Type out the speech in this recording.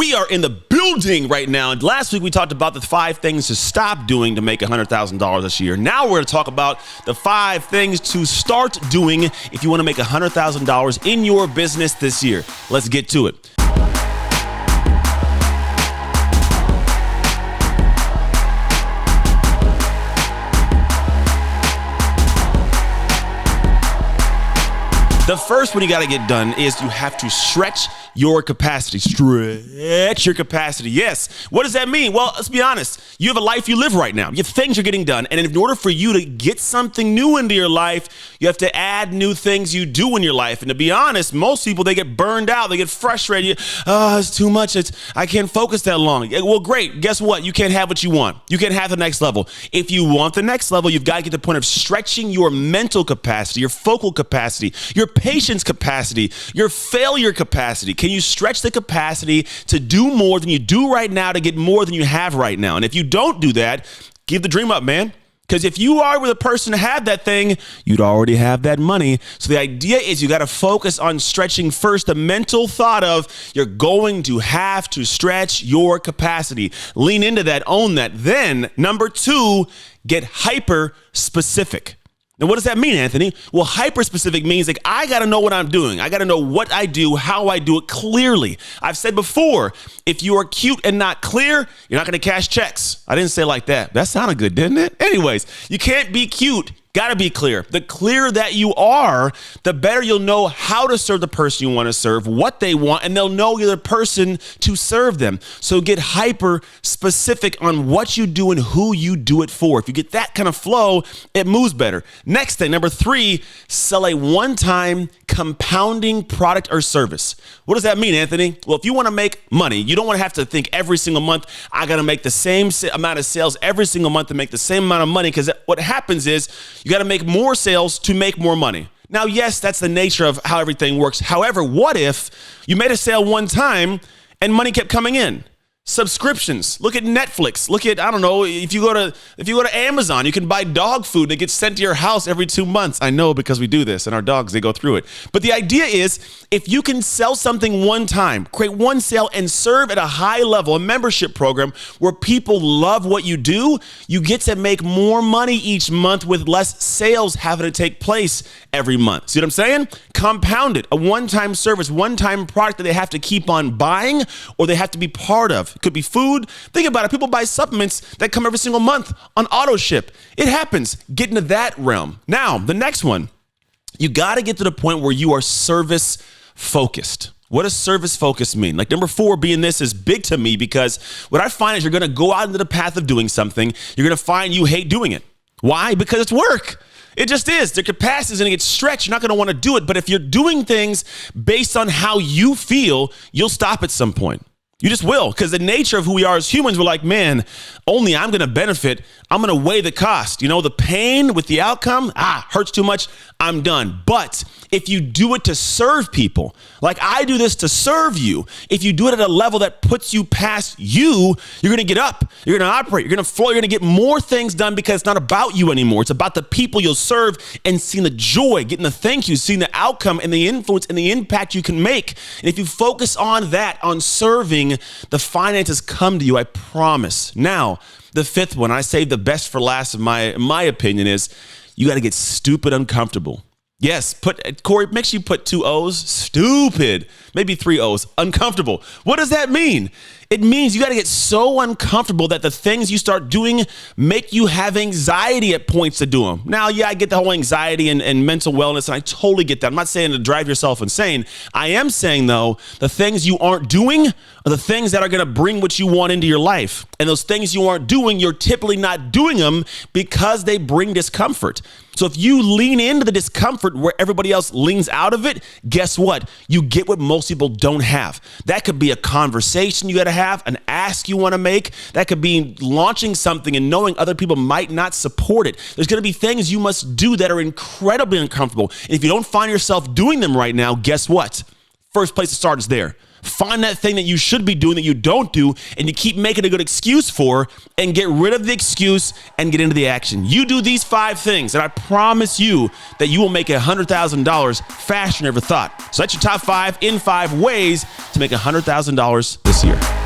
We are in the building right now. And last week we talked about the 5 things to stop doing to make $100,000 this year. Now we're going to talk about the 5 things to start doing if you want to make $100,000 in your business this year. Let's get to it. The first one you got to get done is you have to stretch your capacity. Stretch your capacity. Yes. What does that mean? Well, let's be honest. You have a life you live right now. You have things you're getting done. And in order for you to get something new into your life, you have to add new things you do in your life. And to be honest, most people, they get burned out. They get frustrated. Oh, it's too much. I can't focus that long. Well, great. Guess what? You can't have what you want. You can't have the next level. If you want the next level, you've got to get to the point of stretching your mental capacity, your focal capacity, your patience capacity, your failure capacity. Can you stretch the capacity to do more than you do right now to get more than you have right now? And if you don't do that, give the dream up, man. Because if you are with a person to have that thing, you'd already have that money. So the idea is you got to focus on stretching first the mental thought of you're going to have to stretch your capacity. Lean into that, own that. Then number 2, get hyper specific. Now, what does that mean, Anthony? Well, hyper-specific means like I got to know what I'm doing. I got to know what I do, how I do it clearly. I've said before, if you are cute and not clear, you're not going to cash checks. I didn't say it like that. That sounded good, didn't it? Anyways, you can't be cute. Got to be clear. The clearer that you are, the better you'll know how to serve the person you want to serve, what they want, and they'll know you're the person to serve them. So get hyper specific on what you do and who you do it for. If you get that kind of flow, it moves better. Next thing, number 3, sell a one-time compounding product or service. What does that mean, Anthony? Well, if you want to make money, you don't want to have to think every single month, I got to make the same amount of sales every single month to make the same amount of money, because what happens is you got to make more sales to make more money. Now, yes, that's the nature of how everything works. However, what if you made a sale one time and money kept coming in? Subscriptions. Look at Netflix. Look at, I don't know, if you go to Amazon, you can buy dog food that gets sent to your house every 2 months. I know, because we do this and our dogs, they go through it. But the idea is if you can sell something one time, create one sale and serve at a high level, a membership program where people love what you do, you get to make more money each month with less sales having to take place every month. See what I'm saying? Compound it. A one-time service, one-time product that they have to keep on buying or they have to be part of. It could be food. Think about it. People buy supplements that come every single month on auto ship. It happens. Get into that realm. Now, the next one, you got to get to the point where you are service focused. What does service focus mean? Like number 4 being this is big to me, because what I find is you're going to go out into the path of doing something. You're going to find you hate doing it. Why? Because it's work. It just is. The capacity is going to get stretched. You're not going to want to do it. But if you're doing things based on how you feel, you'll stop at some point. You just will, because the nature of who we are as humans, we're like, man, only I'm going to benefit. I'm going to weigh the cost. You know, the pain with the outcome, hurts too much. I'm done. But if you do it to serve people, like I do this to serve you, if you do it at a level that puts you past you, you're going to get up, you're going to operate, you're going to flow, you're going to get more things done, because it's not about you anymore. It's about the people you'll serve and seeing the joy, getting the thank you, seeing the outcome and the influence and the impact you can make. And if you focus on that, on serving, the finances come to you, I promise. Now, the 5th one, I saved the best for last, in my opinion, is you got to get stupid uncomfortable. Yes, Corey, make sure you put 2 O's, stupid, maybe 3 O's, uncomfortable. What does that mean? It means you got to get so uncomfortable that the things you start doing make you have anxiety at points to do them. Now, yeah, I get the whole anxiety and mental wellness, and I totally get that. I'm not saying to drive yourself insane. I am saying, though, the things you aren't doing are the things that are going to bring what you want into your life. And those things you aren't doing, you're typically not doing them because they bring discomfort. So if you lean into the discomfort where everybody else leans out of it, guess what? You get what most people don't have. That could be a conversation you got to have, an ask you want to make. That could be launching something and knowing other people might not support it. There's going to be things you must do that are incredibly uncomfortable. And if you don't find yourself doing them right now, guess what? First place to start is there. Find that thing that you should be doing that you don't do, and you keep making a good excuse for, and get rid of the excuse and get into the action. You do these 5 things, and I promise you that you will make $100,000 faster than you ever thought. So that's your top 5 in 5 ways to make $100,000 this year.